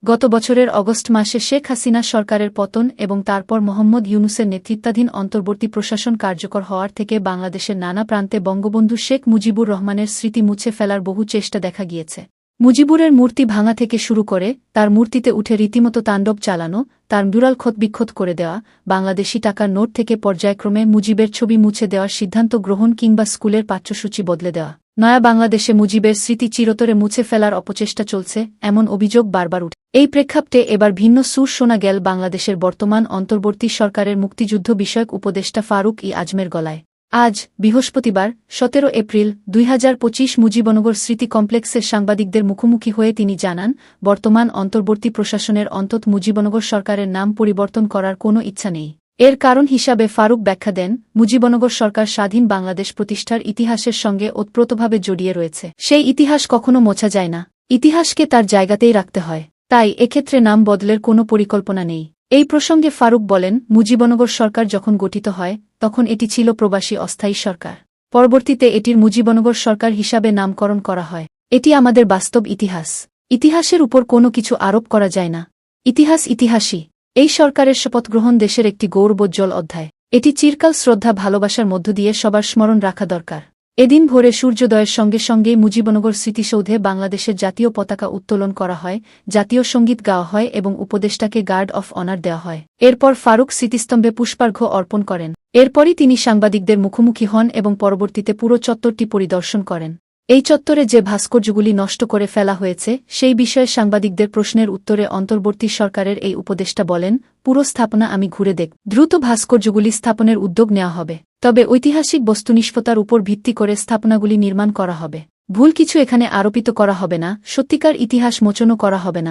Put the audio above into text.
গত বছরের অগস্ট মাসে শেখ হাসিনা সরকারের পতন এবং তারপর মোহাম্মদ ইউনূসের নেতৃত্বাধীন অন্তর্বর্তী প্রশাসন কার্যকর হওয়ার থেকে বাংলাদেশের নানা প্রান্তে বঙ্গবন্ধু শেখ মুজিবুর রহমানের স্মৃতি মুছে ফেলার বহু চেষ্টা দেখা গিয়েছে। মুজিবুরের মূর্তি ভাঙা থেকে শুরু করে তার মূর্তিতে উঠে রীতিমতো তাণ্ডব চালানো, তার ম্যুরাল ক্ষতবিক্ষত করে দেওয়া, বাংলাদেশি টাকার নোট থেকে পর্যায়ক্রমে মুজিবের ছবি মুছে দেওয়ার সিদ্ধান্ত গ্রহণ কিংবা স্কুলের পাঠ্যসূচি বদলে দেওয়া, নয়া বাংলাদেশে মুজিবের স্মৃতি চিরতরে মুছে ফেলার অপচেষ্টা চলছে, এমন অভিযোগ বারবার উঠে। এই প্রেক্ষাপটে এবার ভিন্ন সুর শোনা গেল বাংলাদেশের বর্তমান অন্তর্বর্তী সরকারের মুক্তিযুদ্ধ বিষয়ক উপদেষ্টা ফারুক ই আজমের গলায়। আজ বৃহস্পতিবার ১৭ এপ্রিল ২০২৫ মুজিবনগর স্মৃতি কমপ্লেক্সের সাংবাদিকদের মুখোমুখি হয়ে তিনি জানান, বর্তমান অন্তর্বর্তী প্রশাসনের অন্তত মুজিবনগর সরকারের নাম পরিবর্তন করার কোনো ইচ্ছা নেই। এর কারণ হিসাবে ফারুক ব্যাখ্যা দেন, মুজিবনগর সরকার স্বাধীন বাংলাদেশ প্রতিষ্ঠার ইতিহাসের সঙ্গে ওতপ্রোতভাবে জড়িয়ে রয়েছে। সেই ইতিহাস কখনো মোছা যায় না, ইতিহাসকে তার জায়গাতেই রাখতে হয়। তাই এক্ষেত্রে নাম বদলের কোনো পরিকল্পনা নেই। এই প্রসঙ্গে ফারুক বলেন, মুজিবনগর সরকার যখন গঠিত হয় তখন এটি ছিল প্রবাসী অস্থায়ী সরকার। পরবর্তীতে এটির মুজিবনগর সরকার হিসাবে নামকরণ করা হয়। এটি আমাদের বাস্তব ইতিহাস। ইতিহাসের উপর কোনো কিছু আরোপ করা যায় না। ইতিহাস ইতিহাসই। এই সরকারের শপথগ্রহণ দেশের একটি গৌরবোজ্জ্বল অধ্যায়। এটি চিরকাল শ্রদ্ধা ভালোবাসার মধ্য দিয়ে সবার স্মরণ রাখা দরকার। এদিন ভোরে সূর্যোদয়ের সঙ্গে সঙ্গেই মুজিবনগর স্মৃতিসৌধে বাংলাদেশের জাতীয় পতাকা উত্তোলন করা হয়, জাতীয় সঙ্গীত গাওয়া হয় এবং উপদেষ্টাকে গার্ড অফ অনার দেওয়া হয়। এরপর ফারুক স্মৃতিস্তম্ভে পুষ্পার্ঘ্য অর্পণ করেন। এরপরই তিনি সাংবাদিকদের মুখোমুখি হন এবং পরবর্তীতে পুরো চত্বরটি পরিদর্শন করেন। এই চত্বরে যে ভাস্কর্যগুলি নষ্ট করে ফেলা হয়েছে সেই বিষয়ে সাংবাদিকদের প্রশ্নের উত্তরে অন্তর্বর্তী সরকারের এই উপদেষ্টা বলেন, পুরো স্থাপনা আমি ঘুরে দেখ। দ্রুত ভাস্কর্যগুলি স্থাপনের উদ্যোগ নেওয়া হবে। তবে ঐতিহাসিক বস্তুনিষ্ঠতার উপর ভিত্তি করে স্থাপনাগুলি নির্মাণ করা হবে। ভুল কিছু এখানে আরোপিত করা হবে না, সত্যিকার ইতিহাস মোচনও করা হবে না।